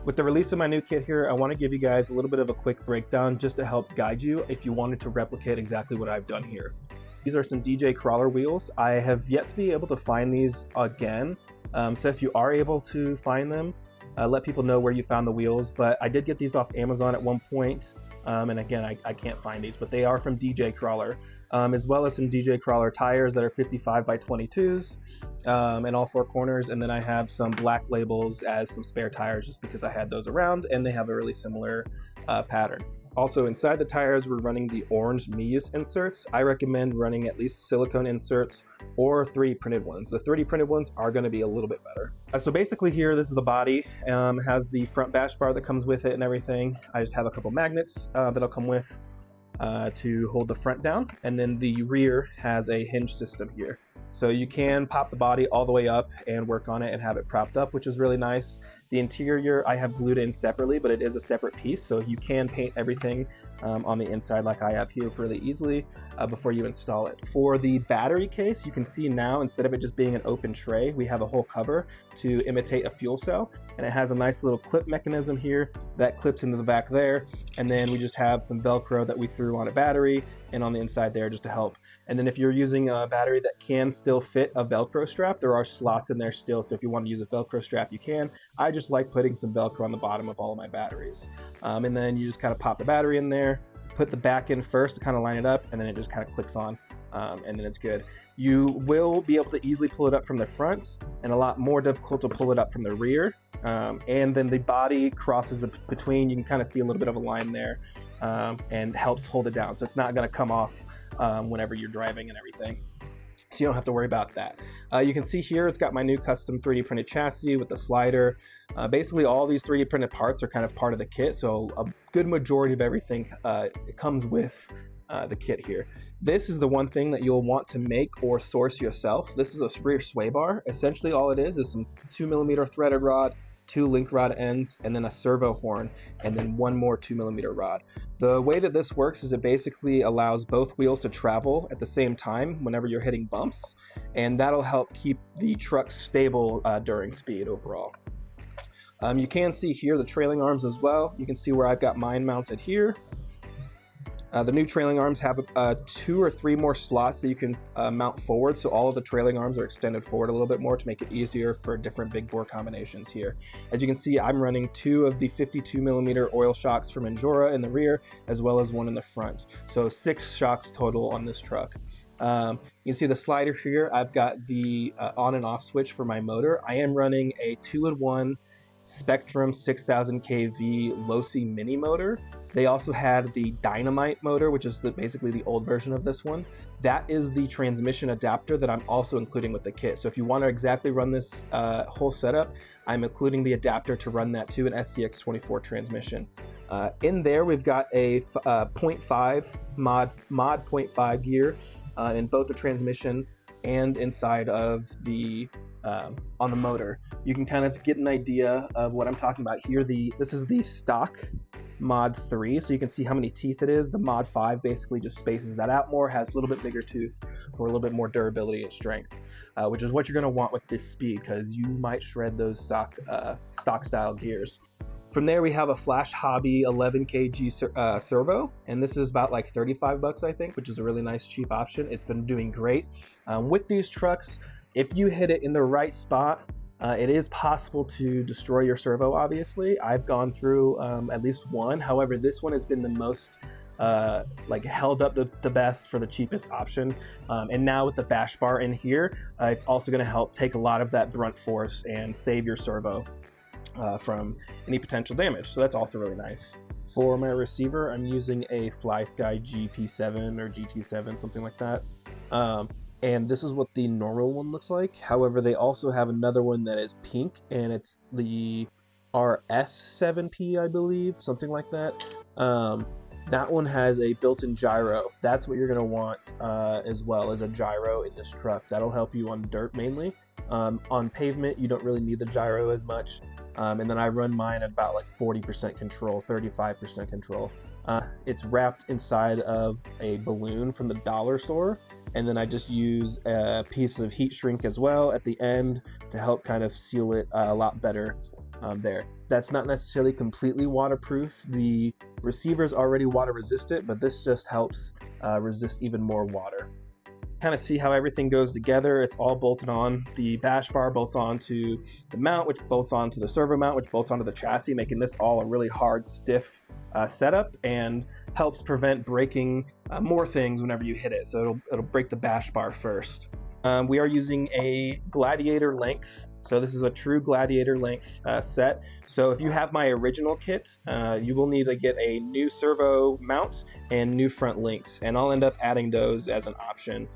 With the release of my new kit here, I want to give you guys a little bit of a quick breakdown just to help guide you if you wanted to replicate exactly what I've done here. These are some DJ crawler wheels. I have yet to be able to find these again, so if you are able to find them, let people know where you found the wheels. But I did get these off Amazon at one point, and again, I can't find these, but they are from DJ Crawler, as well as some DJ Crawler tires that are 55 by 22s in all four corners. And then I have some black labels as some spare tires just because I had those around, and they have a really similar pattern. Also, inside the tires, we're running the orange Mius inserts. I recommend running at least silicone inserts or 3D printed ones. The 3D printed ones are going to be a little bit better. So basically here, this is the body. Has the front bash bar that comes with it and everything. I just have a couple magnets that'll come with to hold the front down. And then the rear has a hinge system here. So you can pop the body all the way up and work on it and have it propped up, which is really nice. The interior I have glued in separately, but it is a separate piece, so you can paint everything on the inside like I have here really easily before you install it. For the battery case, you can see now, instead of it just being an open tray, we have a whole cover to imitate a fuel cell, and it has a nice little clip mechanism here that clips into the back there, and then we just have some Velcro that we threw on a battery and on the inside there just to help. And then if you're using a battery that can still fit a Velcro strap, there are slots in there still, so if you want to use a Velcro strap, you can. I just like putting some Velcro on the bottom of all of my batteries. And then you just kind of pop the battery in there, put the back in first to kind of line it up, and then it just kind of clicks on, and then it's good. You will be able to easily pull it up from the front, and a lot more difficult to pull it up from the rear. And then the body crosses between. You can kind of see a little bit of a line there, and helps hold it down, so it's not going to come off whenever you're driving and everything. So you don't have to worry about that. You can see here it's got my new custom 3D printed chassis with the slider. Basically all these 3D printed parts are kind of part of the kit, so a good majority of everything it comes with the kit here. This is the one thing that you'll want to make or source yourself. This is a rear sway bar. Essentially all it is some 2mm threaded rod, 2 link rod ends, and then a servo horn, and then one more 2mm rod. The way that this works is it basically allows both wheels to travel at the same time whenever you're hitting bumps, and that'll help keep the truck stable during speed overall. You can see here the trailing arms as well. You can see where I've got mine mounted here. The new trailing arms have 2 or 3 more slots that you can mount forward, so all of the trailing arms are extended forward a little bit more to make it easier for different big bore combinations here. As you can see, I'm running 2 of the 52mm oil shocks from Injora in the rear, as well as 1 in the front. So 6 shocks total on this truck. You can see the slider here. I've got the on and off switch for my motor. I am running a 2-in-1 Spectrum 6000 kV Losi mini motor. They also had the Dynamite motor, which is basically the old version of this one. That is the transmission adapter that I'm also including with the kit. So if you want to exactly run this whole setup, I'm including the adapter to run that to an SCX24 transmission. In there, we've got a 0.5 mod 0.5 gear in both the transmission and inside of the on the motor. You can kind of get an idea of what I'm talking about here. This is the stock mod 3, so you can see how many teeth it is. The mod 5 basically just spaces that out more, has a little bit bigger tooth for a little bit more durability and strength, which is what you're going to want with this speed, because you might shred those stock style gears. From there, we have a Flash Hobby 11 kg servo, and this is about like 35 bucks, I think, which is a really nice cheap option. It's been doing great. With these trucks, if you hit it in the right spot, it is possible to destroy your servo, obviously. I've gone through at least one. However, this one has been the most held up the best for the cheapest option. And now with the bash bar in here, it's also going to help take a lot of that brunt force and save your servo from any potential damage. So that's also really nice. For my receiver, I'm using a FlySky GP7 or GT7, something like that. And this is what the normal one looks like. However, they also have another one that is pink, and it's the RS7P, I believe, something like that. That one has a built-in gyro. That's what you're going to want as well as a gyro in this truck. That'll help you on dirt mainly. On pavement, you don't really need the gyro as much. And then I run mine at about like 40% control, 35% control. It's wrapped inside of a balloon from the dollar store, and then I just use a piece of heat shrink as well at the end to help kind of seal it a lot better. there. That's not necessarily completely waterproof. The receiver is already water resistant, but this just helps resist even more water. Kind of see how everything goes together. It's all bolted on. The bash bar bolts onto the mount, which bolts onto the servo mount, which bolts onto the chassis, making this all a really hard, stiff setup, and helps prevent breaking more things whenever you hit it. So it'll break the bash bar first. We are using a Gladiator length. So this is a true Gladiator length set. So if you have my original kit, you will need to get a new servo mount and new front links. And I'll end up adding those as an option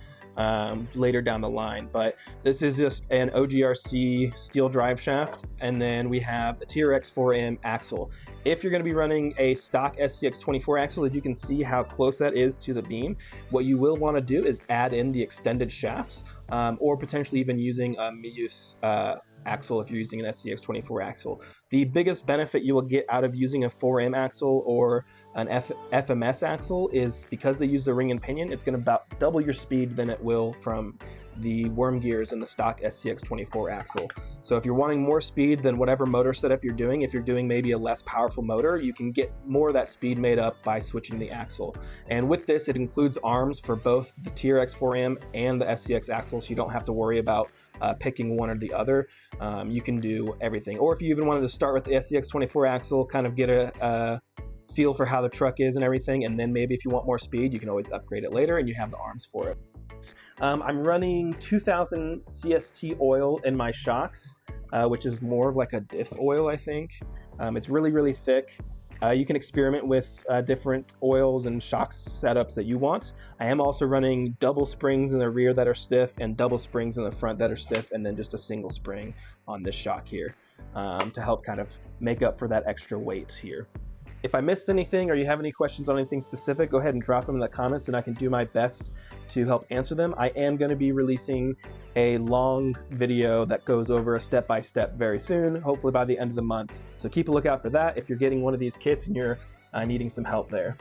later down the line. But this is just an OGRC steel drive shaft. And then we have a TRX 4M axle. If you're going to be running a stock SCX24 axle, as you can see how close that is to the beam, what you will want to do is add in the extended shafts, or potentially even using a Mius axle if you're using an SCX24 axle. The biggest benefit you will get out of using a 4M axle or an FMS axle is because they use the ring and pinion, it's going to about double your speed than it will from the worm gears in the stock SCX24 axle. So if you're wanting more speed than whatever motor setup you're doing, if you're doing maybe a less powerful motor, you can get more of that speed made up by switching the axle. And with this, it includes arms for both the TRX 4M and the SCX axle, so you don't have to worry about picking one or the other. You can do everything. Or if you even wanted to start with the SCX24 axle, kind of get a feel for how the truck is and everything, and then maybe if you want more speed, you can always upgrade it later and you have the arms for it. I'm running 2000 CST oil in my shocks, which is more of like a diff oil, I think. It's really, really thick. You can experiment with different oils and shock setups that you want. I am also running double springs in the rear that are stiff and double springs in the front that are stiff, and then just a single spring on this shock here to help kind of make up for that extra weight here. If I missed anything or you have any questions on anything specific, go ahead and drop them in the comments and I can do my best to help answer them. I am going to be releasing a long video that goes over a step-by-step very soon, hopefully by the end of the month. So keep a lookout for that if you're getting one of these kits and you're needing some help there.